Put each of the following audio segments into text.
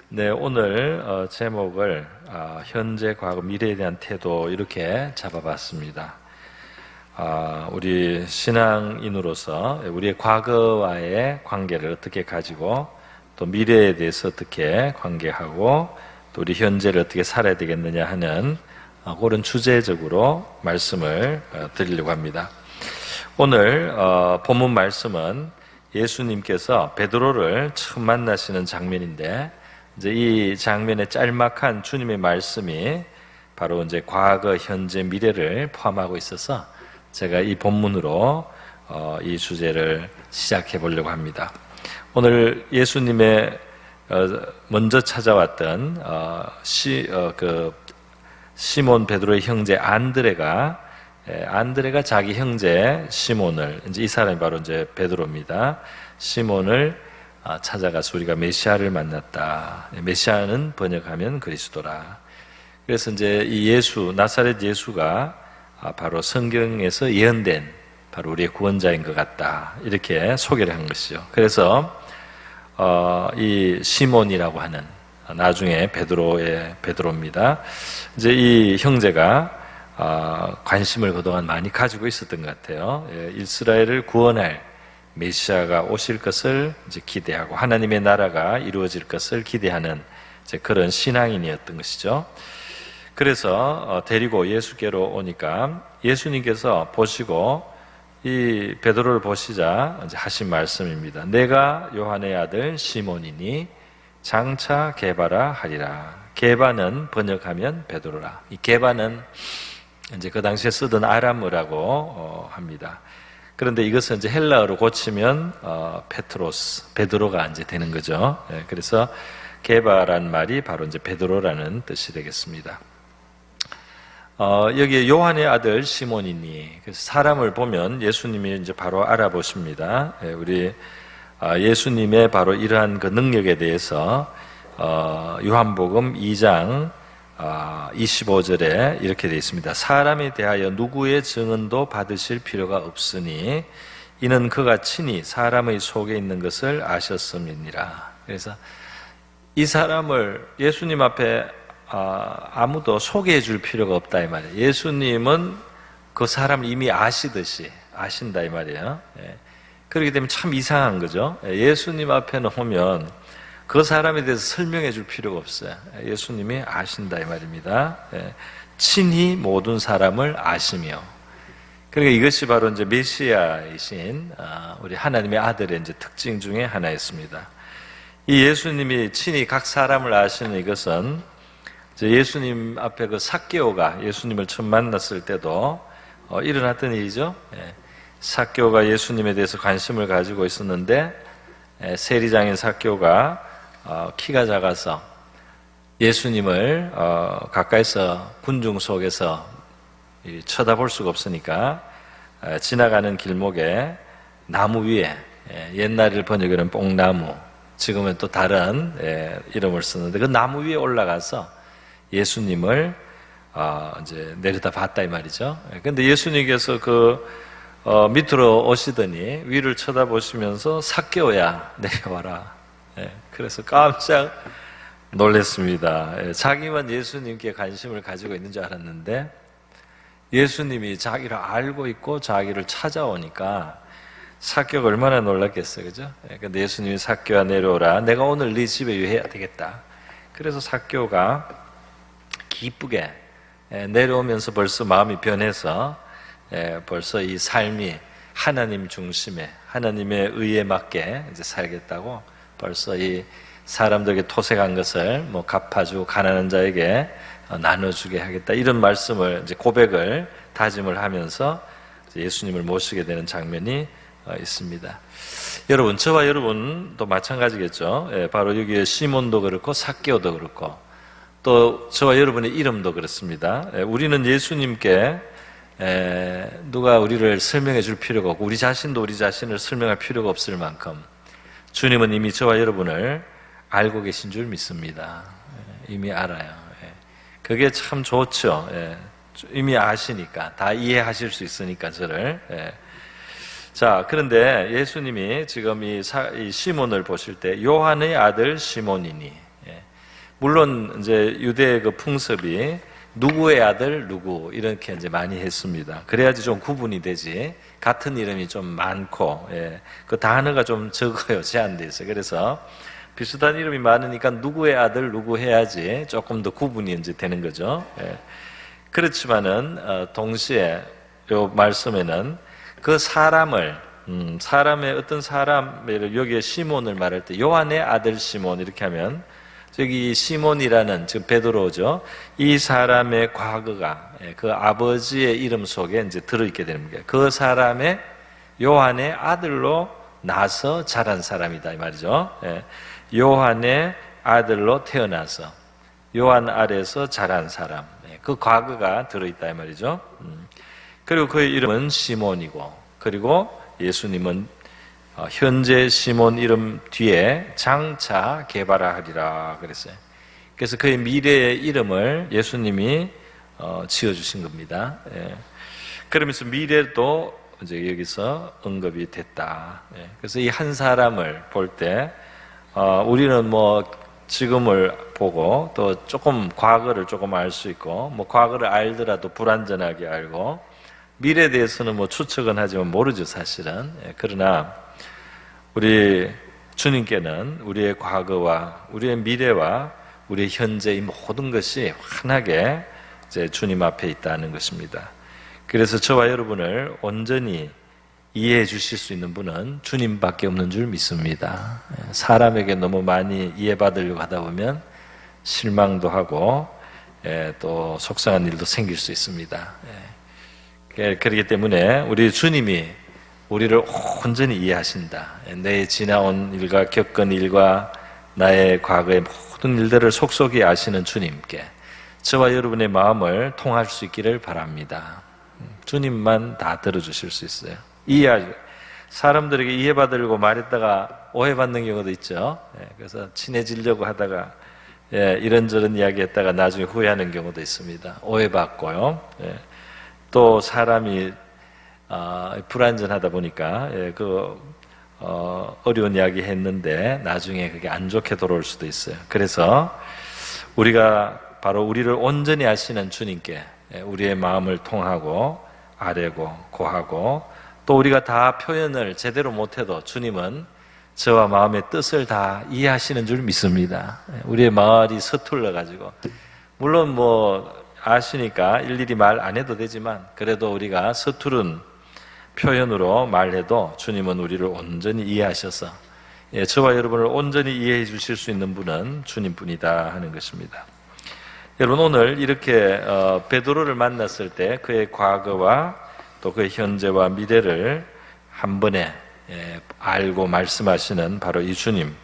네, 오늘 제목을 현재, 과거, 미래에 대한 태도 이렇게 잡아봤습니다. 우리 신앙인으로서 우리의 과거와의 관계를 어떻게 가지고 또 미래에 대해서 어떻게 관계하고 또 우리 현재를 어떻게 살아야 되겠느냐 하는 그런 주제적으로 말씀을 드리려고 합니다. 오늘 본문 말씀은 예수님께서 베드로를 처음 만나시는 장면인데, 이제 이 장면의 짤막한 주님의 말씀이 바로 이제 과거, 현재, 미래를 포함하고 있어서 제가 이 본문으로 이 주제를 시작해 보려고 합니다. 오늘 예수님의 먼저 찾아왔던 시몬 베드로의 형제 안드레가 자기 형제 시몬을, 이제 이 사람이 바로 이제 베드로입니다. 시몬을 찾아가서 우리가 메시아를 만났다. 메시아는 번역하면 그리스도라. 그래서 이제 이 예수, 나사렛 예수가 바로 성경에서 예언된 바로 우리의 구원자인 것 같다. 이렇게 소개를 한 것이죠. 그래서 이 시몬이라고 하는, 나중에 베드로입니다. 이제 이 형제가 관심을 그동안 많이 가지고 있었던 것 같아요. 이스라엘을 구원할 메시아가 오실 것을 이제 기대하고 하나님의 나라가 이루어질 것을 기대하는 이제 그런 신앙인이었던 것이죠. 그래서 데리고 예수께로 오니까 예수님께서 보시고 이 베드로를 보시자 이제 하신 말씀입니다. 내가 요한의 아들 시몬이니 장차 게바라 하리라. 게바는 번역하면 베드로라. 이 게바는 이제 그 당시에 쓰던 아람어라고 합니다. 그런데 이것은 이제 헬라어로 고치면 페트로스, 베드로가 이제 되는 거죠. 그래서 게바란 말이 바로 이제 베드로라는 뜻이 되겠습니다. 여기 요한의 아들 시몬이니, 그래서 사람을 보면 예수님이 이제 바로 알아보십니다. 우리 예수님의 바로 이러한 그 능력에 대해서 요한복음 2장 25절에 이렇게 되어 있습니다. 사람에 대하여 누구의 증언도 받으실 필요가 없으니 이는 그가 친히 사람의 속에 있는 것을 아셨음이니라. 그래서 이 사람을 예수님 앞에 아무도 소개해 줄 필요가 없다 이 말이에요. 예수님은 그 사람을 이미 아시듯이 아신다 이 말이에요. 그렇게 되면 참 이상한 거죠. 예수님 앞에는 오면 그 사람에 대해서 설명해 줄 필요가 없어요. 예수님이 아신다 이 말입니다. 친히 모든 사람을 아시며. 그러니까 이것이 바로 이제 메시아이신 우리 하나님의 아들의 이제 특징 중에 하나였습니다. 이 예수님이 친히 각 사람을 아시는 이것은 이제 예수님 앞에 그 삭개오가 예수님을 처음 만났을 때도 일어났던 일이죠. 삭개오가 예수님에 대해서 관심을 가지고 있었는데 세리장인 삭개오가 키가 작아서 예수님을 가까이서 군중 속에서 쳐다볼 수가 없으니까 지나가는 길목에 나무 위에, 옛날을 번역하는 뽕나무, 지금은 또 다른 이름을 쓰는데 그 나무 위에 올라가서 예수님을 이제 내려다 봤다 이 말이죠. 근데 예수님께서 그 밑으로 오시더니 위를 쳐다보시면서 삭개오야 내려와라. 그래서 깜짝 놀랐습니다. 자기만 예수님께 관심을 가지고 있는 줄 알았는데 예수님이 자기를 알고 있고 자기를 찾아오니까 삭개오가 얼마나 놀랐겠어요, 그죠? 근데 예수님이 삭개오야 내려오라. 내가 오늘 네 집에 유해야 되겠다. 그래서 삭개오가 기쁘게 내려오면서 벌써 마음이 변해서 벌써 이 삶이 하나님 중심에 하나님의 의에 맞게 이제 살겠다고 벌써 이 사람들에게 토색한 것을 뭐 갚아주고 가난한 자에게 나눠주게 하겠다 이런 말씀을 이제 고백을 다짐을 하면서 예수님을 모시게 되는 장면이 있습니다. 여러분, 저와 여러분도 마찬가지겠죠. 바로 여기에 시몬도 그렇고 삭개오도 그렇고 또 저와 여러분의 이름도 그렇습니다. 우리는 예수님께 누가 우리를 설명해 줄 필요가 없고 우리 자신도 우리 자신을 설명할 필요가 없을 만큼 주님은 이미 저와 여러분을 알고 계신 줄 믿습니다. 이미 알아요. 그게 참 좋죠. 이미 아시니까 다 이해하실 수 있으니까 저를. 자, 그런데 예수님이 지금 이 시몬을 보실 때 요한의 아들 시몬이니 물론 이제 유대의 그 풍습이 누구의 아들 누구 이렇게 이제 많이 했습니다. 그래야지 좀 구분이 되지. 같은 이름이 좀 많고, 그 단어가 좀 적어요. 제한돼 있어요. 그래서 비슷한 이름이 많으니까 누구의 아들 누구 해야지 조금 더 구분이 이제 되는 거죠. 그렇지만은 동시에 요 말씀에는 그 사람을 사람의 어떤 사람을 여기에 시몬을 말할 때 요한의 아들 시몬 이렇게 하면 저기 시몬이라는 지금 베드로죠. 이 사람의 과거가 그 아버지의 이름 속에 이제 들어있게 되는 거예요. 그 사람의 요한의 아들로 나서 자란 사람이다 이 말이죠. 요한의 아들로 태어나서 요한 아래서 자란 사람. 그 과거가 들어있다 이 말이죠. 그리고 그의 이름은 시몬이고, 그리고 예수님은 현재 시몬 이름 뒤에 장차 개발하리라 그랬어요. 그래서 그의 미래의 이름을 예수님이 지어주신 겁니다. 그러면서 미래도 이제 여기서 언급이 됐다. 그래서 이 한 사람을 볼 때 우리는 뭐 지금을 보고 또 조금 과거를 조금 알 수 있고, 뭐 과거를 알더라도 불완전하게 알고, 미래에 대해서는 뭐 추측은 하지만 모르죠 사실은. 그러나 우리 주님께는 우리의 과거와 우리의 미래와 우리의 현재의 모든 것이 환하게 이제 주님 앞에 있다는 것입니다. 그래서 저와 여러분을 온전히 이해해 주실 수 있는 분은 주님밖에 없는 줄 믿습니다. 사람에게 너무 많이 이해받으려고 하다 보면 실망도 하고 또 속상한 일도 생길 수 있습니다. 그렇기 때문에 우리 주님이 우리를 온전히 이해하신다. 내 지나온 일과 겪은 일과 나의 과거의 모든 일들을 속속이 아시는 주님께 저와 여러분의 마음을 통할 수 있기를 바랍니다. 주님만 다 들어주실 수 있어요. 사람들에게 이해받으려고 말했다가 오해받는 경우도 있죠. 그래서 친해지려고 하다가 이런저런 이야기했다가 나중에 후회하는 경우도 있습니다. 오해받고요. 또 사람이 불완전하다 보니까 어려운 이야기 했는데 나중에 그게 안 좋게 돌아올 수도 있어요. 그래서 우리가 바로 우리를 온전히 아시는 주님께 우리의 마음을 통하고 아뢰고 고하고, 또 우리가 다 표현을 제대로 못해도 주님은 저와 마음의 뜻을 다 이해하시는 줄 믿습니다. 우리의 말이 서툴러 가지고, 물론 뭐 아시니까 일일이 말 안 해도 되지만 그래도 우리가 서투른 표현으로 말해도 주님은 우리를 온전히 이해하셔서 저와 여러분을 온전히 이해해 주실 수 있는 분은 주님뿐이다 하는 것입니다. 여러분, 오늘 이렇게 베드로를 만났을 때 그의 과거와 또 그의 현재와 미래를 한 번에 알고 말씀하시는 바로 이 주님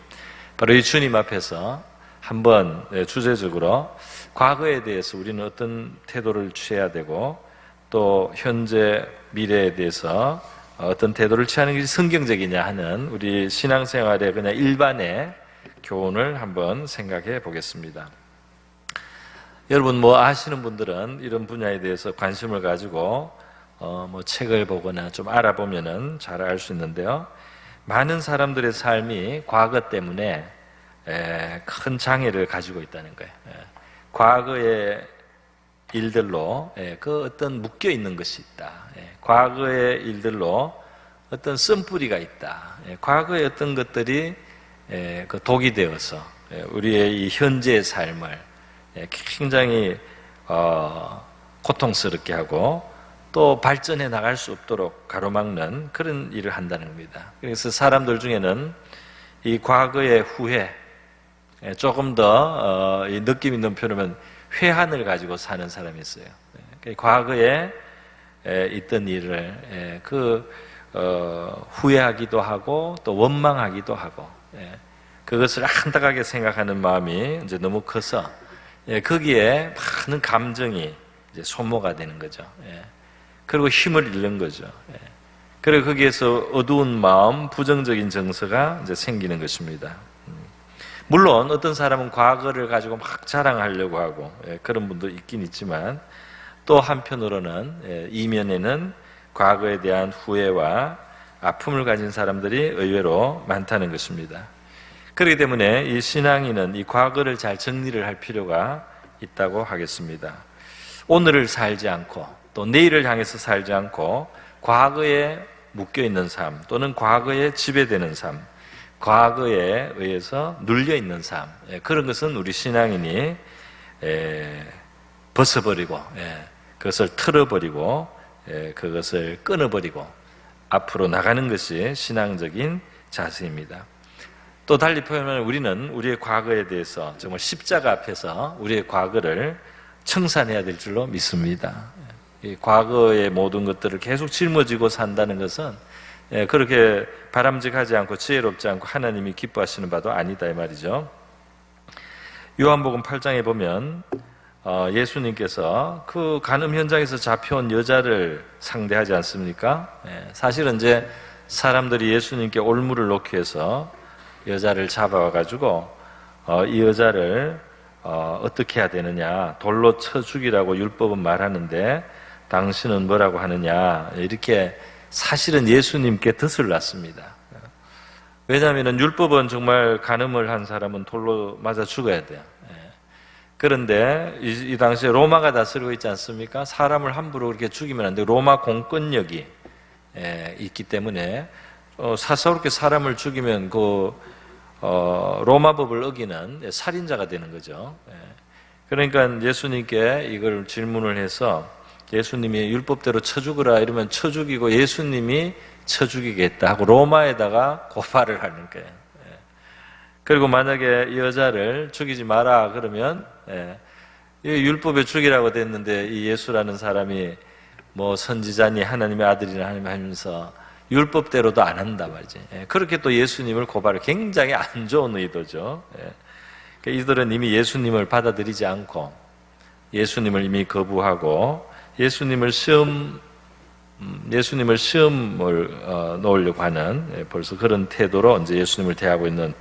앞에서 한번 주제적으로 과거에 대해서 우리는 어떤 태도를 취해야 되고, 또 현재 미래에 대해서 어떤 태도를 취하는 것이 성경적이냐 하는 우리 신앙생활의 그냥 일반의 교훈을 한번 생각해 보겠습니다. 여러분 뭐 아시는 분들은 이런 분야에 대해서 관심을 가지고 뭐 책을 보거나 좀 알아보면은 잘 알 수 있는데요. 많은 사람들의 삶이 과거 때문에 큰 장애를 가지고 있다는 거예요. 과거의 일들로 그 어떤 묶여 있는 것이 있다. 과거의 일들로 어떤 쓴뿌리가 있다. 과거의 어떤 것들이 그 독이 되어서 우리의 이 현재의 삶을 굉장히 고통스럽게 하고 또 발전해 나갈 수 없도록 가로막는 그런 일을 한다는 겁니다. 그래서 사람들 중에는 이 과거의 후회, 조금 더 느낌 있는 표현이면 회한을 가지고 사는 사람이 있어요. 과거에 있던 일을 후회하기도 하고 또 원망하기도 하고, 그것을 안타깝게 생각하는 마음이 이제 너무 커서 거기에 많은 감정이 이제 소모가 되는 거죠. 그리고 힘을 잃는 거죠. 그리고 거기에서 어두운 마음, 부정적인 정서가 이제 생기는 것입니다. 물론 어떤 사람은 과거를 가지고 막 자랑하려고 하고 그런 분도 있긴 있지만, 또 한편으로는 이면에는 과거에 대한 후회와 아픔을 가진 사람들이 의외로 많다는 것입니다. 그렇기 때문에 이 신앙인은 이 과거를 잘 정리를 할 필요가 있다고 하겠습니다. 오늘을 살지 않고 또 내일을 향해서 살지 않고 과거에 묶여있는 삶 또는 과거에 지배되는 삶, 과거에 의해서 눌려있는 삶, 그런 것은 우리 신앙인이 벗어버리고 그것을 틀어버리고 그것을 끊어버리고 앞으로 나가는 것이 신앙적인 자세입니다. 또 달리 표현하면 우리는 우리의 과거에 대해서 정말 십자가 앞에서 우리의 과거를 청산해야 될 줄로 믿습니다. 이 과거의 모든 것들을 계속 짊어지고 산다는 것은 그렇게 바람직하지 않고 지혜롭지 않고 하나님이 기뻐하시는 바도 아니다 이 말이죠. 요한복음 8장에 보면 예수님께서 그 간음 현장에서 잡혀온 여자를 상대하지 않습니까? 사실은 이제 사람들이 예수님께 올무를 놓기 위해서 여자를 잡아와가지고 이 여자를 어떻게 해야 되느냐, 돌로 쳐 죽이라고 율법은 말하는데 당신은 뭐라고 하느냐, 이렇게 사실은 예수님께 덫을 놨습니다. 왜냐하면 율법은 정말 간음을 한 사람은 돌로 맞아 죽어야 돼요. 그런데 이 당시에 로마가 다스리고 있지 않습니까? 사람을 함부로 그렇게 죽이면 안 돼요. 로마 공권력이 있기 때문에 사사롭게 사람을 죽이면 그 로마법을 어기는 살인자가 되는 거죠. 그러니까 예수님께 이걸 질문을 해서 예수님이 율법대로 쳐 죽으라 이러면 쳐 죽이고 예수님이 쳐 죽이겠다 하고 로마에다가 고발을 하는 거예요. 그리고 만약에 이 여자를 죽이지 마라 그러면 이 율법에 죽이라고 됐는데 이 예수라는 사람이 뭐 선지자니 하나님의 아들이나 하면서 율법대로도 안 한다 말이지. 그렇게 또 예수님을 고발을, 굉장히 안 좋은 의도죠. 이들은 이미 예수님을 받아들이지 않고 예수님을 이미 거부하고 예수님을 시험을 놓으려고 하는 벌써 그런 태도로 이제 예수님을 대하고 있는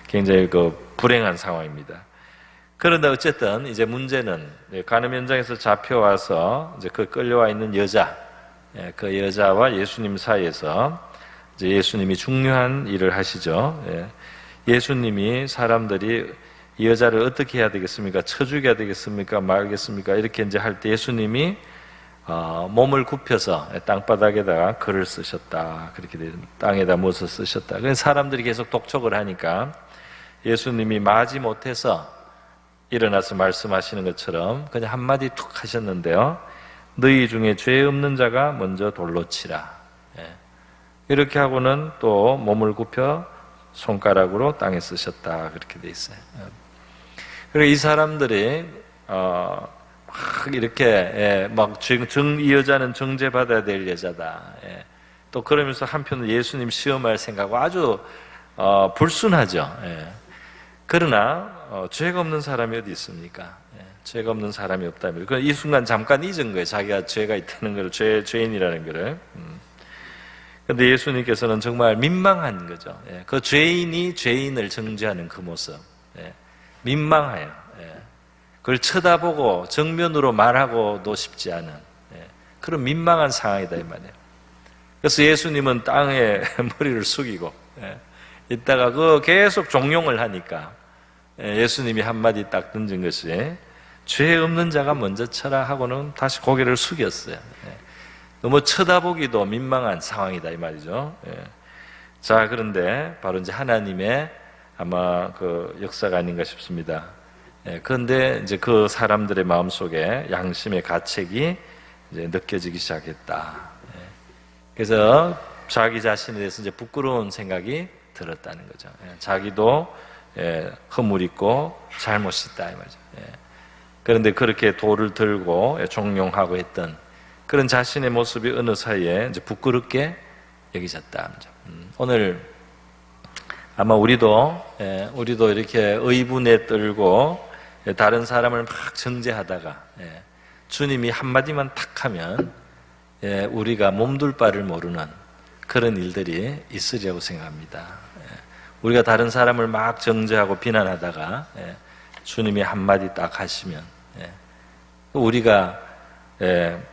굉장히 불행한 상황입니다. 그런데 어쨌든 이제 문제는 간음 현장에서 잡혀와서 이제 그 끌려와 있는 여자, 그 여자와 예수님 사이에서 이제 예수님이 중요한 일을 하시죠. 예수님이 사람들이 이 여자를 어떻게 해야 되겠습니까? 쳐 죽여야 되겠습니까? 말겠습니까? 이렇게 이제 할 때 예수님이 몸을 굽혀서 땅바닥에다가 글을 쓰셨다. 그렇게 땅에다 무엇을 쓰셨다. 그래서 사람들이 계속 독촉을 하니까 예수님이 마지 못해서 일어나서 말씀하시는 것처럼 그냥 한마디 툭 하셨는데요. 너희 중에 죄 없는 자가 먼저 돌로 치라. 이렇게 하고는 또 몸을 굽혀 손가락으로 땅에 쓰셨다. 그렇게 돼 있어요. 그리고 이 사람들이 막 이렇게 이 여자는 정죄받아야 될 여자다. 또 그러면서 한편으로 예수님 시험할 생각하고 아주 불순하죠. 그러나 죄가 없는 사람이 어디 있습니까? 죄가 없는 사람이 없다면 이 순간 잠깐 잊은 거예요. 자기가 죄가 있다는 걸, 죄인이라는 거를. 그런데 예수님께서는 정말 민망한 거죠. 그 죄인이 죄인을 정죄하는 그 모습, 민망해요. 그걸 쳐다보고 정면으로 말하고도 싶지 않은 그런 민망한 상황이다 이 말이에요. 그래서 예수님은 땅에 머리를 숙이고 이따가 그 계속 종용을 하니까 예수님이 한마디 딱 던진 것이 죄 없는 자가 먼저 쳐라 하고는 다시 고개를 숙였어요. 너무 쳐다보기도 민망한 상황이다 이 말이죠. 자, 그런데 바로 이제 하나님의 아마 그 역사가 아닌가 싶습니다. 그런데 이제 그 사람들의 마음 속에 양심의 가책이 이제 느껴지기 시작했다. 그래서 자기 자신에 대해서 이제 부끄러운 생각이 들었다는 거죠. 자기도 허물 있고 잘못이 있다 이 말이죠. 그런데 그렇게 돌을 들고 종용하고 했던 그런 자신의 모습이 어느 사이에 이제 부끄럽게 여기졌다. 오늘 아마 우리도 이렇게 의분에 떨고 다른 사람을 막 정죄하다가 주님이 한마디만 탁 하면 우리가 몸둘 바를 모르는 그런 일들이 있으리라고 생각합니다. 우리가 다른 사람을 막 정죄하고 비난하다가 주님이 한마디 딱 하시면 우리가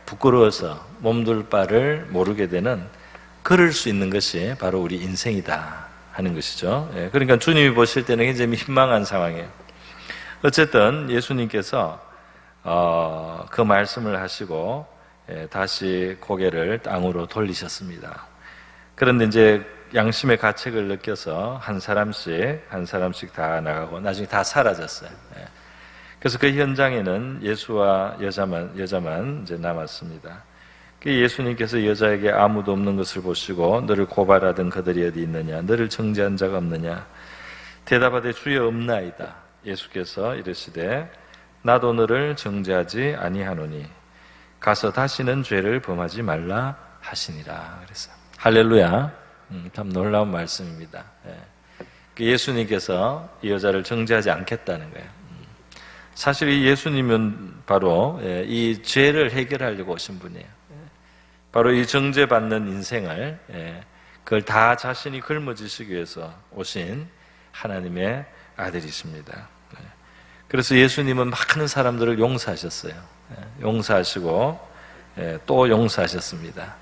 부끄러워서 몸둘 바를 모르게 되는, 그럴 수 있는 것이 바로 우리 인생이다. 하는 것이죠. 그러니까 주님이 보실 때는 굉장히 민망한 상황이에요. 어쨌든 예수님께서 그 말씀을 하시고 다시 고개를 땅으로 돌리셨습니다. 그런데 이제 양심의 가책을 느껴서 한 사람씩 다 나가고 나중에 다 사라졌어요. 그래서 그 현장에는 예수와 여자만 이제 남았습니다. 예수님께서 여자에게 아무도 없는 것을 보시고 너를 고발하던 그들이 어디 있느냐? 너를 정죄한 자가 없느냐? 대답하되 주여 없나이다. 예수께서 이르시되 나도 너를 정죄하지 아니하노니 가서 다시는 죄를 범하지 말라 하시니라. 그래서 할렐루야. 참 놀라운 말씀입니다. 예수님께서 이 여자를 정죄하지 않겠다는 거예요. 사실 이 예수님은 바로 이 죄를 해결하려고 오신 분이에요. 바로 이 정죄받는 인생을 그걸 다 자신이 걸머지시기 위해서 오신 하나님의 아들이십니다. 그래서 예수님은 많은 사람들을 용서하셨어요. 용서하시고 또 용서하셨습니다.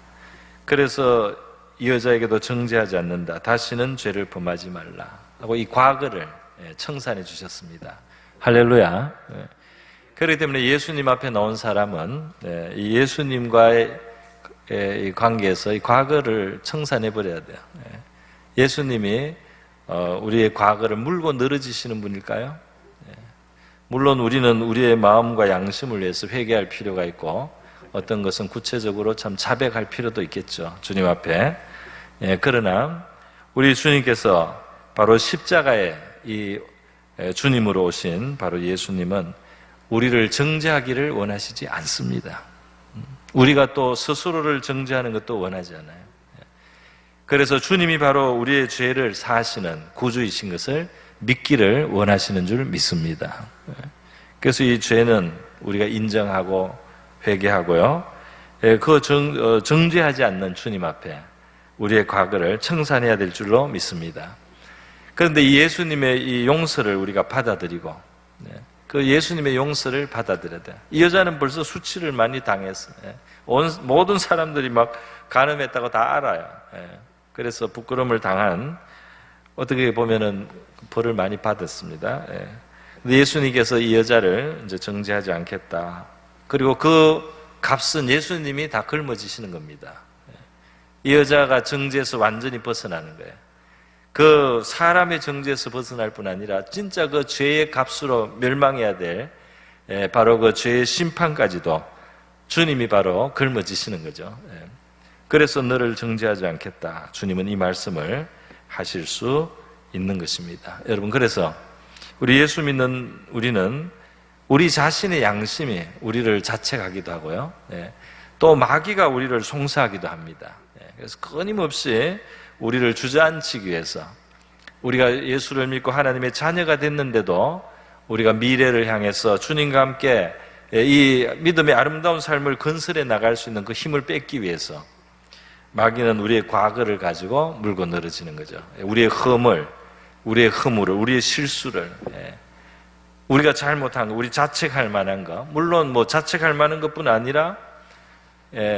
그래서 이 여자에게도 정죄하지 않는다. 다시는 죄를 범하지 말라 하고 이 과거를 청산해 주셨습니다. 할렐루야. 그렇기 때문에 예수님 앞에 나온 사람은 이 예수님과의 이 관계에서 이 과거를 청산해 버려야 돼요. 예수님이 우리의 과거를 물고 늘어지시는 분일까요? 물론 우리는 우리의 마음과 양심을 위해서 회개할 필요가 있고 어떤 것은 구체적으로 참 자백할 필요도 있겠죠. 주님 앞에. 그러나 우리 주님께서 바로 십자가에 이 주님으로 오신 바로 예수님은 우리를 정죄하기를 원하시지 않습니다. 우리가 또 스스로를 정죄하는 것도 원하지 않아요. 그래서 주님이 바로 우리의 죄를 사하시는 구주이신 것을 믿기를 원하시는 줄 믿습니다. 그래서 이 죄는 우리가 인정하고 회개하고요. 그 정죄하지 않는 주님 앞에 우리의 과거를 청산해야 될 줄로 믿습니다. 그런데 이 예수님의 이 용서를 우리가 받아들이고 그 예수님의 용서를 받아들여야 돼요. 이 여자는 벌써 수치를 많이 당했어요. 모든 사람들이 막 간음했다고 다 알아요. 그래서 부끄러움을 당한 어떻게 보면은 벌을 많이 받았습니다. 근데 예수님께서 이 여자를 이제 정죄하지 않겠다. 그리고 그 값은 예수님이 다 걸머지시는 겁니다. 이 여자가 정죄에서 완전히 벗어나는 거예요. 그 사람의 정죄에서 벗어날 뿐 아니라 진짜 그 죄의 값으로 멸망해야 될 바로 그 죄의 심판까지도 주님이 바로 걸머지시는 거죠. 그래서 너를 정죄하지 않겠다. 주님은 이 말씀을 하실 수 있는 것입니다. 여러분, 그래서 우리 예수 믿는 우리는 우리 자신의 양심이 우리를 자책하기도 하고요. 또 마귀가 우리를 송사하기도 합니다. 그래서 끊임없이 우리를 주저앉히기 위해서 우리가 예수를 믿고 하나님의 자녀가 됐는데도 우리가 미래를 향해서 주님과 함께 이 믿음의 아름다운 삶을 건설해 나갈 수 있는 그 힘을 뺏기 위해서 마귀는 우리의 과거를 가지고 물고 늘어지는 거죠. 우리의 허물, 우리의 허물을, 우리의 실수를, 우리가 잘못한 거, 우리 자책할 만한 거, 물론 뭐 자책할 만한 것뿐 아니라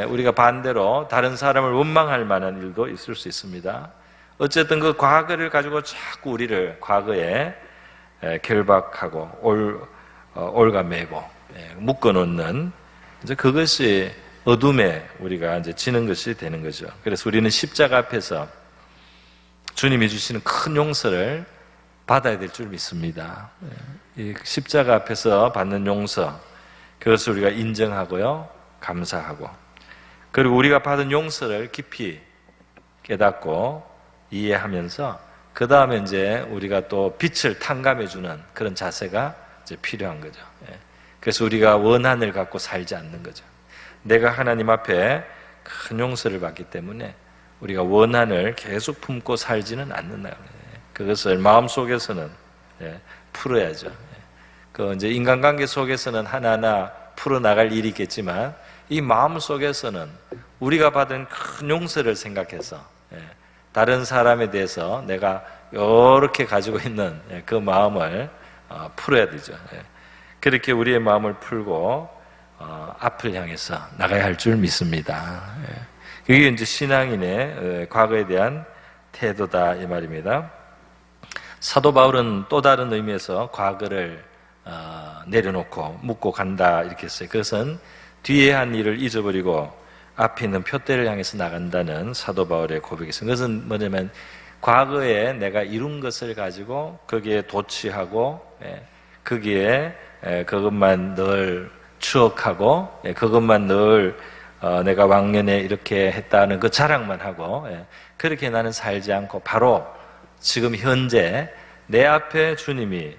우리가 반대로 다른 사람을 원망할 만한 일도 있을 수 있습니다. 어쨌든 그 과거를 가지고 자꾸 우리를 과거에 결박하고 올가매고 묶어놓는 이제 그것이 어둠에 우리가 이제 지는 것이 되는 거죠. 그래서 우리는 십자가 앞에서 주님이 주시는 큰 용서를 받아야 될 줄 믿습니다. 이 십자가 앞에서 받는 용서, 그것을 우리가 인정하고요, 감사하고, 그리고 우리가 받은 용서를 깊이 깨닫고 이해하면서 그 다음에 이제 우리가 또 빛을 탕감해주는 그런 자세가 이제 필요한 거죠. 그래서 우리가 원한을 갖고 살지 않는 거죠. 내가 하나님 앞에 큰 용서를 받기 때문에 우리가 원한을 계속 품고 살지는 않는다. 그것을 마음속에서는 풀어야죠. 그 이제 인간관계 속에서는 하나하나 풀어나갈 일이 있겠지만 이 마음속에서는 우리가 받은 큰 용서를 생각해서 다른 사람에 대해서 내가 이렇게 가지고 있는 그 마음을 풀어야 되죠. 그렇게 우리의 마음을 풀고 앞을 향해서 나가야 할 줄 믿습니다. 그게 이제 신앙인의 과거에 대한 태도다 이 말입니다. 사도 바울은 또 다른 의미에서 과거를 내려놓고 묻고 간다 이렇게 했어요. 그것은 뒤에 한 일을 잊어버리고 앞에 있는 표대를 향해서 나간다는 사도 바울의 고백이었습니다. 그것은 뭐냐면 과거에 내가 이룬 것을 가지고 거기에 도취하고 거기에 그것만 늘 추억하고 그것만 늘 내가 왕년에 이렇게 했다는 그 자랑만 하고 그렇게 나는 살지 않고 바로 지금 현재 내 앞에 주님이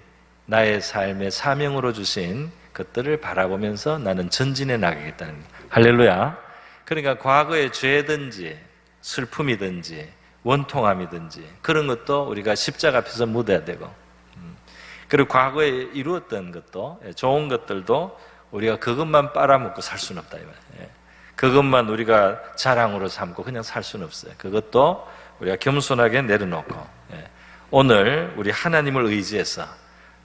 나의 삶의 사명으로 주신 것들을 바라보면서 나는 전진해 나가겠다는 거예요. 할렐루야. 그러니까 과거의 죄든지 슬픔이든지 원통함이든지 그런 것도 우리가 십자가 앞에서 묻어야 되고 그리고 과거에 이루었던 것도 좋은 것들도 우리가 그것만 빨아먹고 살 수는 없다 이 말이에요. 그것만 우리가 자랑으로 삼고 그냥 살 수는 없어요. 그것도 우리가 겸손하게 내려놓고 오늘 우리 하나님을 의지해서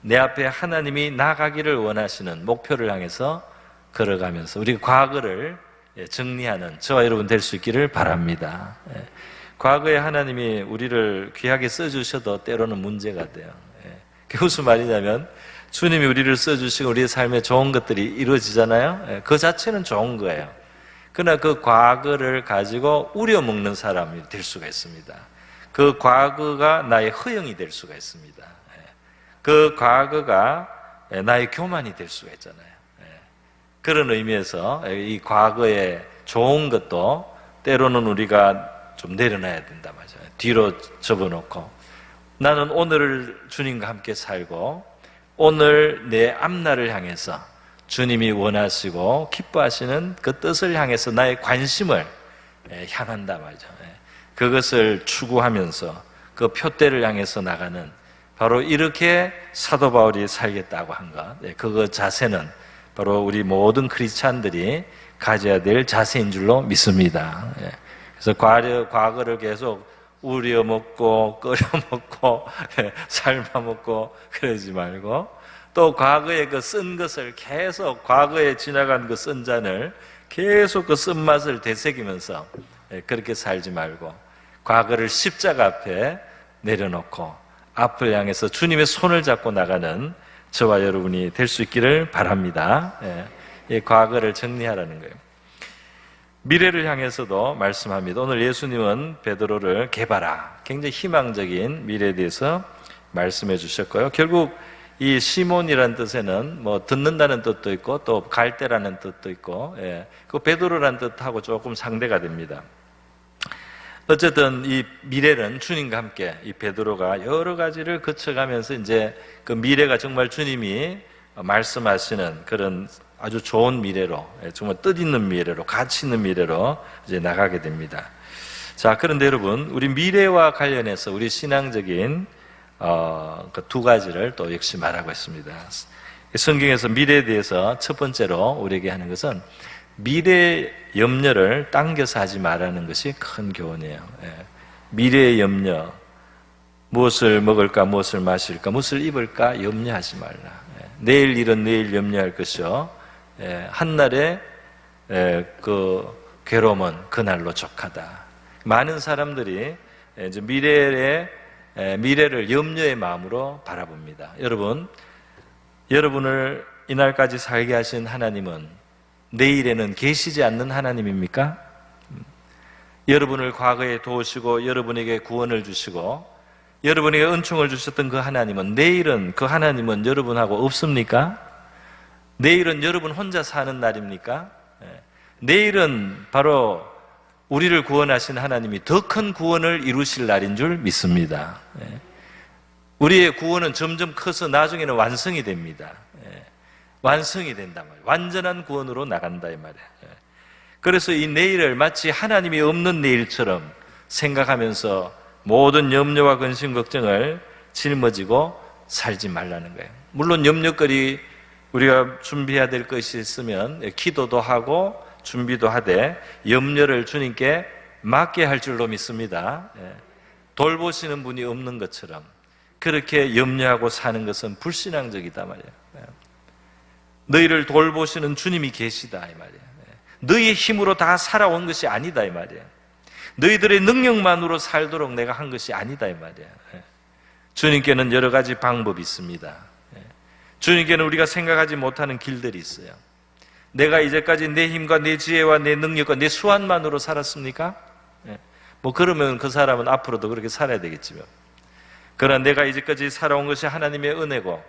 내 앞에 하나님이 나가기를 원하시는 목표를 향해서 걸어가면서 우리 과거를 정리하는 저와 여러분 될 수 있기를 바랍니다. 과거에 하나님이 우리를 귀하게 써주셔도 때로는 문제가 돼요. 그게 무슨 말이냐면 주님이 우리를 써주시고 우리의 삶에 좋은 것들이 이루어지잖아요. 그 자체는 좋은 거예요. 그러나 그 과거를 가지고 우려먹는 사람이 될 수가 있습니다. 그 과거가 나의 허영이 될 수가 있습니다. 그 과거가 나의 교만이 될 수가 있잖아요. 그런 의미에서 이 과거의 좋은 것도 때로는 우리가 좀 내려놔야 된다 말이죠. 뒤로 접어놓고 나는 오늘을 주님과 함께 살고 오늘 내 앞날을 향해서 주님이 원하시고 기뻐하시는 그 뜻을 향해서 나의 관심을 향한다 말이죠. 그것을 추구하면서 그 표대를 향해서 나가는 바로 이렇게 사도 바울이 살겠다고 한 것. 그 자세는 바로 우리 모든 크리스찬들이 가져야 될 자세인 줄로 믿습니다. 그래서 과거를 계속 우려먹고 끓여먹고 삶아먹고 그러지 말고 또 과거에 그 쓴 것을 계속 과거에 지나간 그 쓴 잔을 계속 그 쓴맛을 되새기면서 그렇게 살지 말고 과거를 십자가 앞에 내려놓고 앞을 향해서 주님의 손을 잡고 나가는 저와 여러분이 될 수 있기를 바랍니다. 이 과거를 정리하라는 거예요. 미래를 향해서도 말씀합니다. 오늘 예수님은 베드로를 개바라, 굉장히 희망적인 미래에 대해서 말씀해 주셨고요. 결국 이 시몬이라는 뜻에는 뭐 듣는다는 뜻도 있고 또 갈대라는 뜻도 있고 그 베드로라는 뜻하고 조금 상대가 됩니다. 어쨌든 이 미래는 주님과 함께 이 베드로가 여러 가지를 거쳐가면서 이제 그 미래가 정말 주님이 말씀하시는 그런 아주 좋은 미래로, 정말 뜻있는 미래로, 가치 있는 미래로 이제 나가게 됩니다. 자, 그런데 여러분, 우리 미래와 관련해서 우리 신앙적인 그 두 가지를 또 역시 말하고 있습니다. 성경에서 미래에 대해서 첫 번째로 우리에게 하는 것은 미래의 염려를 당겨서 하지 말라는 것이 큰 교훈이에요. 미래의 염려, 무엇을 먹을까, 무엇을 마실까, 무엇을 입을까 염려하지 말라. 내일 일은 내일 염려할 것이요 한날에 그 괴로움은 그날로 족하다. 많은 사람들이 이제 미래를 염려의 마음으로 바라봅니다. 여러분을 이날까지 살게 하신 하나님은 내일에는 계시지 않는 하나님입니까? 여러분을 과거에 도우시고 여러분에게 구원을 주시고 여러분에게 은총을 주셨던 그 하나님은 내일은 그 하나님은 여러분하고 없습니까? 내일은 여러분 혼자 사는 날입니까? 내일은 바로 우리를 구원하신 하나님이 더 큰 구원을 이루실 날인 줄 믿습니다. 우리의 구원은 점점 커서 나중에는 완성이 됩니다. 완성이 된단 말이에요. 완전한 구원으로 나간다 이 말이에요. 그래서 이 내일을 마치 하나님이 없는 내일처럼 생각하면서 모든 염려와 근심 걱정을 짊어지고 살지 말라는 거예요. 물론 염려거리 우리가 준비해야 될 것이 있으면 기도도 하고 준비도 하되 염려를 주님께 맡게 할 줄로 믿습니다. 돌보시는 분이 없는 것처럼 그렇게 염려하고 사는 것은 불신앙적이다 말이에요. 너희를 돌보시는 주님이 계시다 이 말이에요. 너희의 힘으로 다 살아온 것이 아니다 이 말이에요. 너희들의 능력만으로 살도록 내가 한 것이 아니다 이 말이야. 주님께는 여러 가지 방법이 있습니다. 주님께는 우리가 생각하지 못하는 길들이 있어요. 내가 이제까지 내 힘과 내 지혜와 내 능력과 내 수완만으로 살았습니까? 뭐 그러면 그 사람은 앞으로도 그렇게 살아야 되겠지만, 그러나 내가 이제까지 살아온 것이 하나님의 은혜고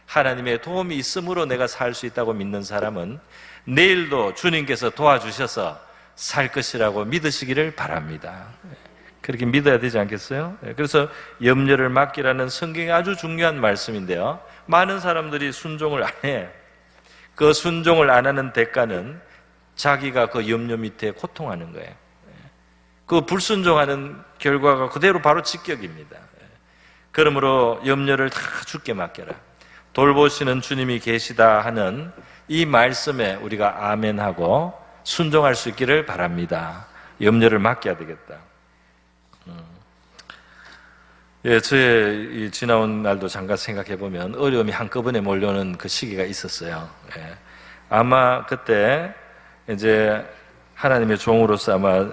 하나님의 도움이 있으므로 내가 살 수 있다고 믿는 사람은 내일도 주님께서 도와주셔서 살 것이라고 믿으시기를 바랍니다. 그렇게 믿어야 되지 않겠어요? 그래서 염려를 맡기라는 성경의 아주 중요한 말씀인데요, 많은 사람들이 순종을 안 해. 그 순종을 안 하는 대가는 자기가 그 염려 밑에 고통하는 거예요. 그 불순종하는 결과가 그대로 바로 직격입니다. 그러므로 염려를 다 주께 맡겨라, 돌보시는 주님이 계시다 하는 이 말씀에 우리가 아멘하고 순종할 수 있기를 바랍니다. 염려를 맡겨야 되겠다. 저의 이 지나온 날도 잠깐 생각해 보면 어려움이 한꺼번에 몰려오는 그 시기가 있었어요. 아마 그때 이제 하나님의 종으로서 아마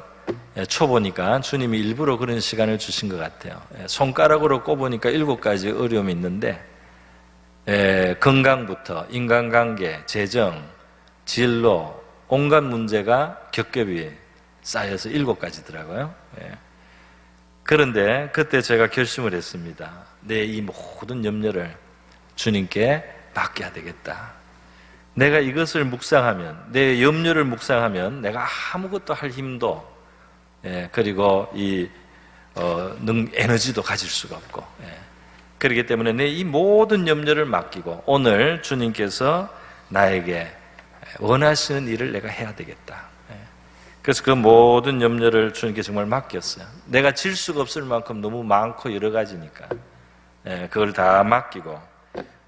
초보니까 주님이 일부러 그런 시간을 주신 것 같아요. 손가락으로 꼽으니까 7가지 어려움이 있는데, 건강부터 인간관계, 재정, 진로, 온갖 문제가 겹겹이 쌓여서 7가지더라고요. 그런데 그때 제가 결심을 했습니다. 내 이 모든 염려를 주님께 맡겨야 되겠다. 내가 이것을 묵상하면, 내 염려를 묵상하면 내가 아무것도 할 힘도, 그리고 에너지도 가질 수가 없고, 그렇기 때문에 내 이 모든 염려를 맡기고 오늘 주님께서 나에게 원하시는 일을 내가 해야 되겠다. 그래서 그 모든 염려를 주님께 정말 맡겼어요. 내가 질 수가 없을 만큼 너무 많고 여러 가지니까 그걸 다 맡기고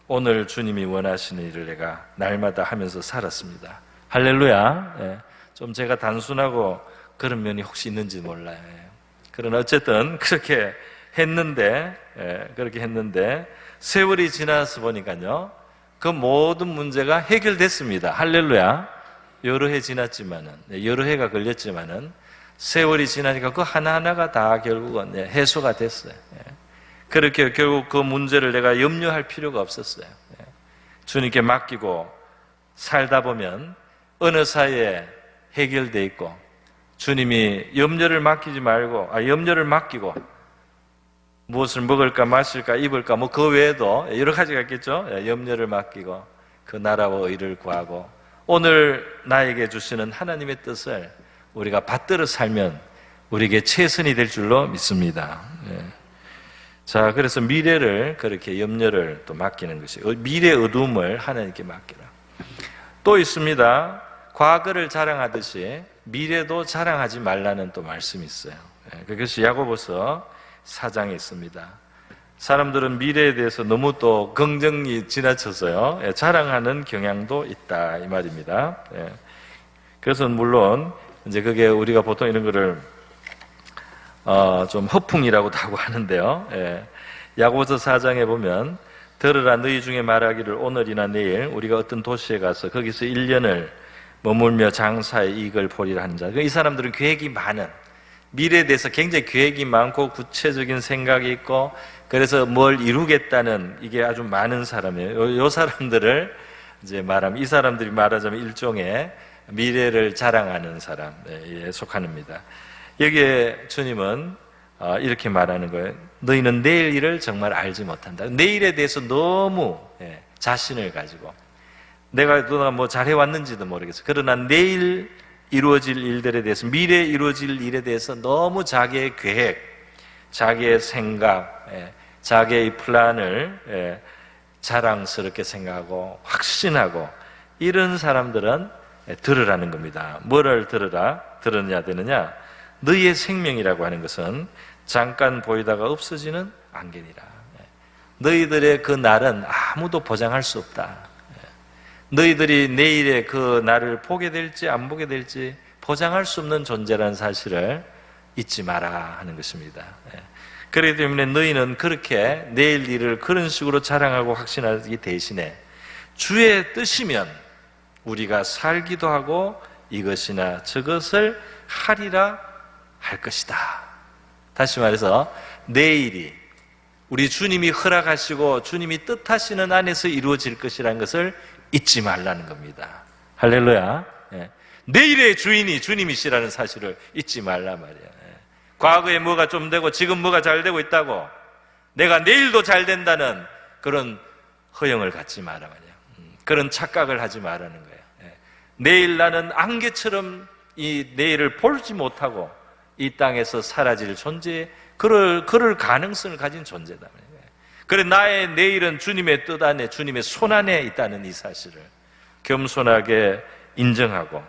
오늘 주님이 원하시는 일을 내가 날마다 하면서 살았습니다. 할렐루야. 좀 제가 단순하고 그런 면이 혹시 있는지 몰라요. 그러나 어쨌든 그렇게 했는데 세월이 지나서 보니까요, 그 모든 문제가 해결됐습니다. 할렐루야. 여러 해 지났지만은, 여러 해가 걸렸지만은 세월이 지나니까 그 하나하나가 다 결국은 해소가 됐어요. 그렇게 결국 그 문제를 내가 염려할 필요가 없었어요. 주님께 맡기고 살다 보면 어느 사이에 해결돼 있고, 주님이 염려를 맡기고 무엇을 먹을까 마실까 입을까 뭐 그 외에도 여러 가지가 있겠죠. 염려를 맡기고 그 나라와 의를 구하고 오늘 나에게 주시는 하나님의 뜻을 우리가 받들어 살면 우리에게 최선이 될 줄로 믿습니다. 자, 그래서 미래를 그렇게 염려를 또 맡기는 것이, 미래 어두움을 하나님께 맡기라. 또 있습니다. 과거를 자랑하듯이 미래도 자랑하지 말라는 또 말씀이 있어요. 그것이 야고보서 4장에 있습니다. 사람들은 미래에 대해서 너무 또 긍정이 지나쳐서요, 자랑하는 경향도 있다 이 말입니다. 그래서 물론 이제 그게 우리가 보통 이런 거를 좀 허풍이라고도 하고 하는데요. 야고보서 4장에 보면 들으라, 너희 중에 말하기를 오늘이나 내일 우리가 어떤 도시에 가서 거기서 1년을 머물며 장사의 이익을 보리라 하는 자. 이 사람들은 계획이 많은, 미래에 대해서 굉장히 계획이 많고 구체적인 생각이 있고 그래서 뭘 이루겠다는 이게 아주 많은 사람이에요. 요 사람들을 이제 말하면, 이 사람들이 말하자면 일종의 미래를 자랑하는 사람에 속합니다. 여기에 주님은 이렇게 말하는 거예요. 너희는 내일 일을 정말 알지 못한다. 내일에 대해서 너무 자신을 가지고 내가 뭐 잘해왔는지도 모르겠어. 그러나 내일 이루어질 일들에 대해서, 미래에 이루어질 일에 대해서 너무 자기의 계획, 자기의 생각, 자기의 플랜을 자랑스럽게 생각하고 확신하고, 이런 사람들은 들으라는 겁니다. 뭐를 들으냐 되느냐? 너희의 생명이라고 하는 것은 잠깐 보이다가 없어지는 안개니라. 너희들의 그 날은 아무도 보장할 수 없다. 너희들이 내일의 그 날을 보게 될지 안 보게 될지 보장할 수 없는 존재라는 사실을 잊지 마라 하는 것입니다. 그렇기 때문에 너희는 그렇게 내일 일을 그런 식으로 자랑하고 확신하기 대신에 주의 뜻이면 우리가 살기도 하고 이것이나 저것을 하리라 할 것이다. 다시 말해서 내일이 우리 주님이 허락하시고 주님이 뜻하시는 안에서 이루어질 것이라는 것을 잊지 말라는 겁니다. 할렐루야. 예. 내일의 주인이 주님이시라는 사실을 잊지 말라 말이야. 예. 과거에 뭐가 좀 되고 지금 뭐가 잘 되고 있다고 내가 내일도 잘 된다는 그런 허영을 갖지 마라 말이야. 그런 착각을 하지 말라는 거예요. 예. 내일 나는 안개처럼 이 내일을 보지 못하고 이 땅에서 사라질 존재, 그럴 가능성을 가진 존재다. 그래 나의 내일은 주님의 뜻 안에, 주님의 손 안에 있다는 이 사실을 겸손하게 인정하고,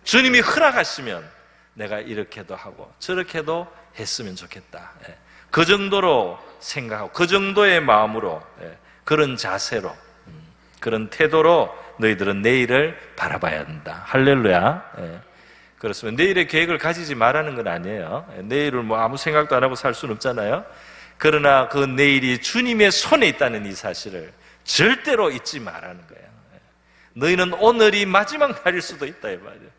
주님이 허락하시면 내가 이렇게도 하고 저렇게도 했으면 좋겠다. 그 정도로 생각하고 그 정도의 마음으로, 그런 자세로, 그런 태도로 너희들은 내일을 바라봐야 한다. 할렐루야. 그렇습니다. 내일의 계획을 가지지 말라는 건 아니에요. 내일을 뭐 아무 생각도 안 하고 살 수는 없잖아요. 그러나 그 내일이 주님의 손에 있다는 이 사실을 절대로 잊지 말라는 거예요. 너희는 오늘이 마지막 날일 수도 있다 이 말이에요.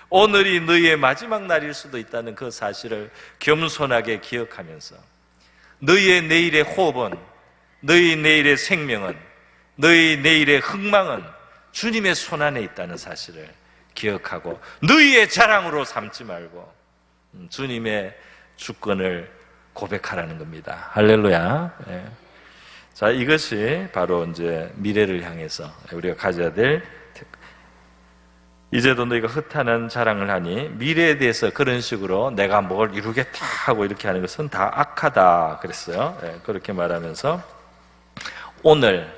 오늘이 너희의 마지막 날일 수도 있다는 그 사실을 겸손하게 기억하면서 너희의 내일의 호흡은, 너희 내일의 생명은, 너희 내일의 흥망은 주님의 손 안에 있다는 사실을 기억하고 너희의 자랑으로 삼지 말고 주님의 주권을 고백하라는 겁니다. 할렐루야. 예. 자, 이것이 바로 이제 미래를 향해서 우리가 가져야 될, 이제도 너희가 허탄한 자랑을 하니 미래에 대해서 그런 식으로 내가 뭘 이루겠다 하고 이렇게 하는 것은 다 악하다 그랬어요. 예, 그렇게 말하면서 오늘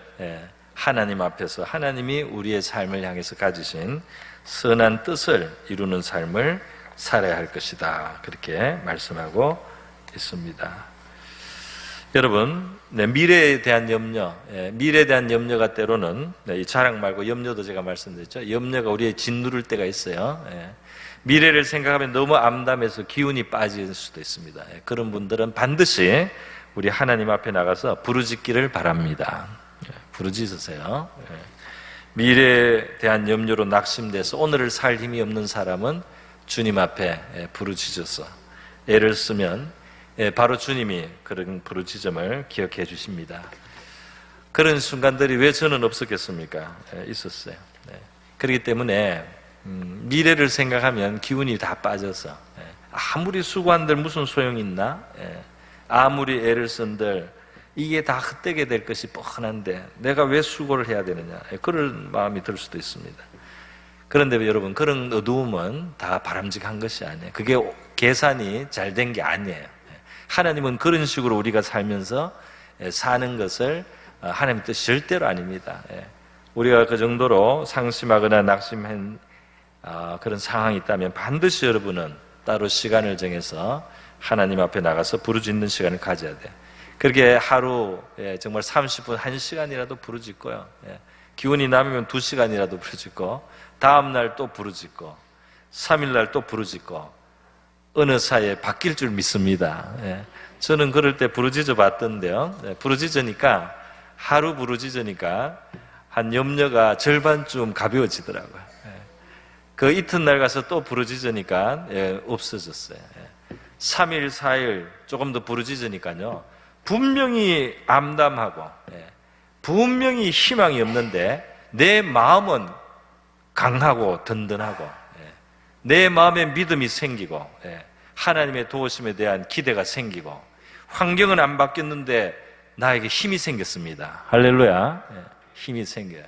하나님 앞에서 하나님이 우리의 삶을 향해서 가지신 선한 뜻을 이루는 삶을 살아야 할 것이다. 그렇게 말씀하고 있습니다. 여러분, 미래에 대한 염려, 미래에 대한 염려가 때로는, 이 자랑 말고 염려도 제가 말씀드렸죠. 염려가 우리의 짓누를 때가 있어요. 미래를 생각하면 너무 암담해서 기운이 빠질 수도 있습니다. 그런 분들은 반드시 우리 하나님 앞에 나가서 부르짖기를 바랍니다. 부르짖으세요. 미래에 대한 염려로 낙심돼서 오늘을 살 힘이 없는 사람은 주님 앞에 부르짖어서 애를 쓰면 바로 주님이 그런 부르짖음을 기억해 주십니다. 그런 순간들이 왜 저는 없었겠습니까? 있었어요. 그렇기 때문에 미래를 생각하면 기운이 다 빠져서 아무리 수고한들 무슨 소용이 있나? 아무리 애를 쓴들 이게 다 헛되게 될 것이 뻔한데 내가 왜 수고를 해야 되느냐, 그런 마음이 들 수도 있습니다. 그런데 여러분, 그런 어두움은 다 바람직한 것이 아니에요. 그게 계산이 잘 된 게 아니에요. 하나님은 그런 식으로 우리가 살면서 사는 것을 하나님 뜻 절대로 아닙니다. 우리가 그 정도로 상심하거나 낙심한 그런 상황이 있다면 반드시 여러분은 따로 시간을 정해서 하나님 앞에 나가서 부르짖는 시간을 가져야 돼요. 그렇게 하루 정말 30분, 1시간이라도 부르짖고요. 기운이 남으면 2시간이라도 부르짖고, 다음날 또 부르짖고, 3일날 또 부르짖고, 어느 사이에 바뀔 줄 믿습니다. 저는 그럴 때 부르짖어 봤던데요. 부르짖으니까, 하루 부르짖으니까 한 염려가 절반쯤 가벼워지더라고요. 그 이튿날 가서 또 부르짖으니까 없어졌어요. 3일, 4일 조금 더 부르짖으니까요, 분명히 암담하고 분명히 희망이 없는데 내 마음은 강하고 든든하고 내 마음에 믿음이 생기고 하나님의 도우심에 대한 기대가 생기고 환경은 안 바뀌었는데 나에게 힘이 생겼습니다. 할렐루야. 힘이 생겨요.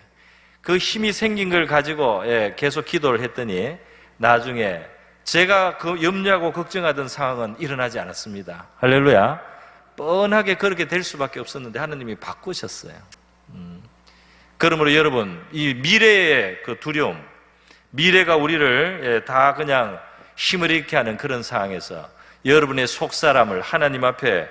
그 힘이 생긴 걸 가지고 계속 기도를 했더니 나중에 제가 그 염려하고 걱정하던 상황은 일어나지 않았습니다. 할렐루야. 뻔하게 그렇게 될 수밖에 없었는데 하나님이 바꾸셨어요. 그러므로 여러분, 이 미래의 그 두려움, 미래가 우리를 다 그냥 힘을 잃게 하는 그런 상황에서 여러분의 속사람을 하나님 앞에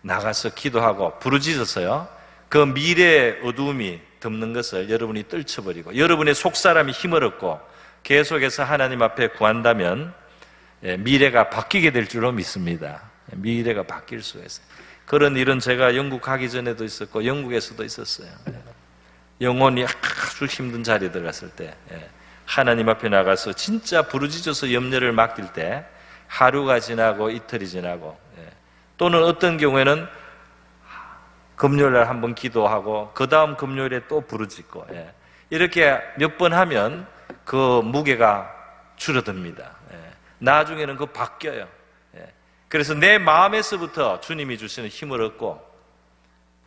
나가서 기도하고 부르짖어서요, 그 미래의 어두움이 덮는 것을 여러분이 떨쳐버리고 여러분의 속사람이 힘을 얻고 계속해서 하나님 앞에 구한다면 미래가 바뀌게 될 줄로 믿습니다. 미래가 바뀔 수가 있어요. 그런 일은 제가 영국 가기 전에도 있었고 영국에서도 있었어요. 영혼이 아주 힘든 자리에 들어갔을 때 하나님 앞에 나가서 진짜 부르짖어서 염려를 맡길 때 하루가 지나고 이틀이 지나고, 또는 어떤 경우에는 금요일날 한번 기도하고 그 다음 금요일에 또 부르짖고, 이렇게 몇 번 하면 그 무게가 줄어듭니다. 나중에는 그거 바뀌어요. 그래서 내 마음에서부터 주님이 주시는 힘을 얻고,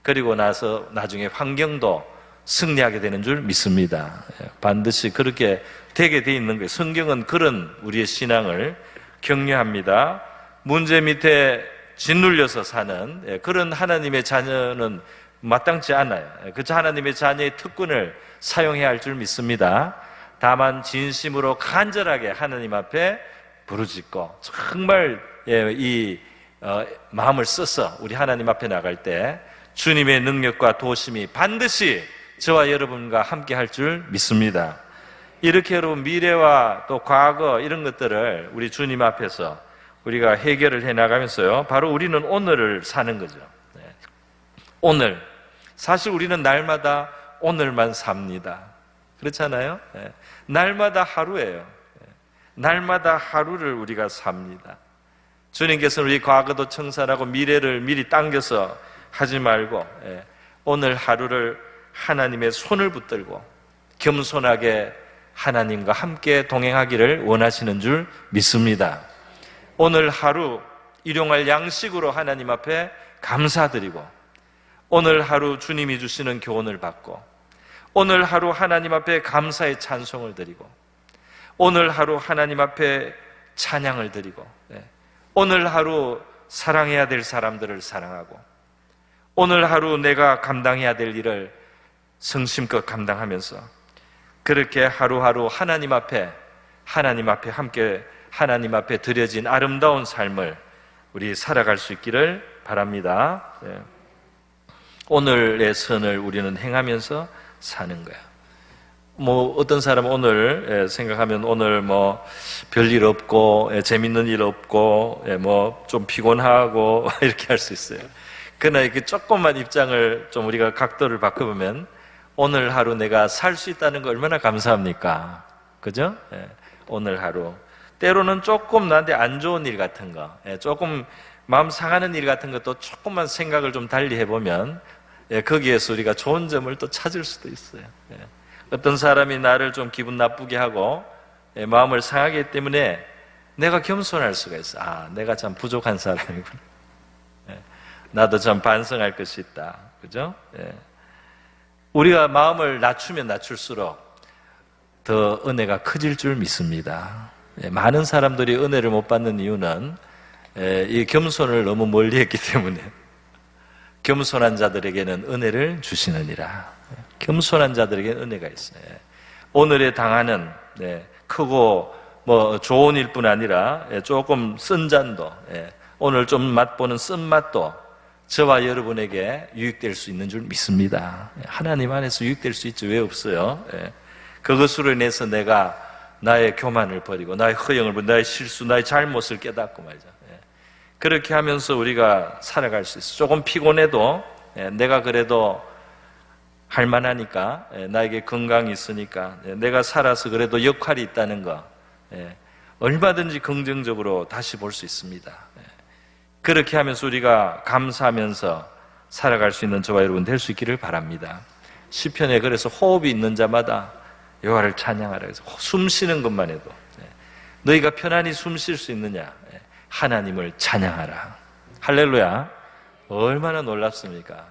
그리고 나서 나중에 환경도 승리하게 되는 줄 믿습니다. 반드시 그렇게 되게 돼 있는 거예요. 성경은 그런 우리의 신앙을 격려합니다. 문제 밑에 짓눌려서 사는 그런 하나님의 자녀는 마땅치 않아요. 그 하나님의 자녀의 특권을 사용해야 할 줄 믿습니다. 다만 진심으로 간절하게 하나님 앞에 부르짖고 정말 이 마음을 써서 우리 하나님 앞에 나갈 때 주님의 능력과 도심이 반드시 저와 여러분과 함께 할 줄 믿습니다. 이렇게 여러분 미래와 또 과거 이런 것들을 우리 주님 앞에서 우리가 해결을 해나가면서요, 바로 우리는 오늘을 사는 거죠. 오늘, 사실 우리는 날마다 오늘만 삽니다. 그렇잖아요? 날마다 하루예요. 날마다 하루를 우리가 삽니다. 주님께서는 우리 과거도 청산하고 미래를 미리 당겨서 하지 말고 오늘 하루를 하나님의 손을 붙들고 겸손하게 하나님과 함께 동행하기를 원하시는 줄 믿습니다. 오늘 하루 일용할 양식으로 하나님 앞에 감사드리고, 오늘 하루 주님이 주시는 교훈을 받고, 오늘 하루 하나님 앞에 감사의 찬송을 드리고, 오늘 하루 하나님 앞에 찬양을 드리고, 오늘 하루 사랑해야 될 사람들을 사랑하고, 오늘 하루 내가 감당해야 될 일을 성심껏 감당하면서 그렇게 하루하루 하나님 앞에 함께 하나님 앞에 드려진 아름다운 삶을 우리 살아갈 수 있기를 바랍니다. 오늘의 선을 우리는 행하면서 사는 거야. 어떤 사람은 오늘 생각하면 오늘 별일 없고 재밌는 일 없고 좀 피곤하고 이렇게 할 수 있어요. 그러나 이렇게 조금만 입장을 좀 우리가 각도를 바꿔보면 오늘 하루 내가 살 수 있다는 거 얼마나 감사합니까? 그죠? 오늘 하루. 때로는 조금 나한테 안 좋은 일 같은 거, 조금 마음 상하는 일 같은 것도 조금만 생각을 좀 달리 해보면 거기에서 우리가 좋은 점을 또 찾을 수도 있어요. 어떤 사람이 나를 좀 기분 나쁘게 하고 마음을 상하게 했기 때문에 내가 겸손할 수가 있어. 내가 참 부족한 사람이구나. 나도 참 반성할 것이 있다. 그죠? 우리가 마음을 낮추면 낮출수록 더 은혜가 커질 줄 믿습니다. 많은 사람들이 은혜를 못 받는 이유는 이 겸손을 너무 멀리 했기 때문에, 겸손한 자들에게는 은혜를 주시느니라. 겸손한 자들에게는 은혜가 있어요. 오늘에 당하는 크고 좋은 일뿐 아니라 조금 쓴 잔도, 오늘 좀 맛보는 쓴맛도 저와 여러분에게 유익될 수 있는 줄 믿습니다. 하나님 안에서 유익될 수 있지 왜 없어요? 그것으로 인해서 내가 나의 교만을 버리고 나의 허영을 버리고 나의 실수, 나의 잘못을 깨닫고 말이죠. 그렇게 하면서 우리가 살아갈 수 있어요. 조금 피곤해도 내가 그래도 할만하니까, 나에게 건강이 있으니까, 내가 살아서 그래도 역할이 있다는 거, 얼마든지 긍정적으로 다시 볼 수 있습니다. 그렇게 하면서 우리가 감사하면서 살아갈 수 있는 저와 여러분 될 수 있기를 바랍니다. 시편에 그래서 호흡이 있는 자마다 여호와를 찬양하라 해서 숨 쉬는 것만 해도 너희가 편안히 숨 쉴 수 있느냐, 하나님을 찬양하라. 할렐루야. 얼마나 놀랍습니까?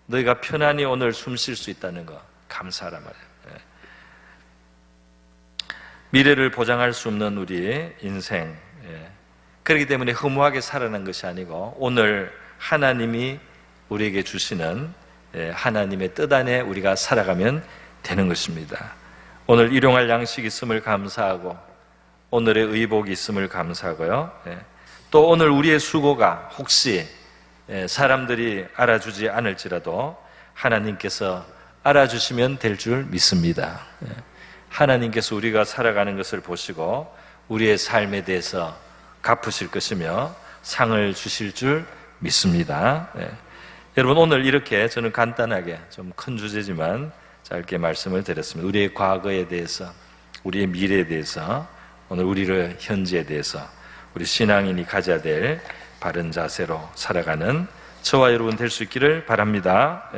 너희가 편안히 오늘 숨 쉴 수 있다는 거 감사하라 말이에요. 미래를 보장할 수 없는 우리의 인생, 그렇기 때문에 허무하게 살아난 것이 아니고 오늘 하나님이 우리에게 주시는 하나님의 뜻 안에 우리가 살아가면 되는 것입니다. 오늘 일용할 양식이 있음을 감사하고 오늘의 의복이 있음을 감사하고요. 또 오늘 우리의 수고가 혹시 사람들이 알아주지 않을지라도 하나님께서 알아주시면 될 줄 믿습니다. 하나님께서 우리가 살아가는 것을 보시고 우리의 삶에 대해서 갚으실 것이며 상을 주실 줄 믿습니다. 여러분, 오늘 이렇게 저는 간단하게 좀 큰 주제지만 짧게 말씀을 드렸습니다. 우리의 과거에 대해서, 우리의 미래에 대해서, 오늘 우리의 현재에 대해서, 우리 신앙인이 가져야 될 바른 자세로 살아가는 저와 여러분 될 수 있기를 바랍니다.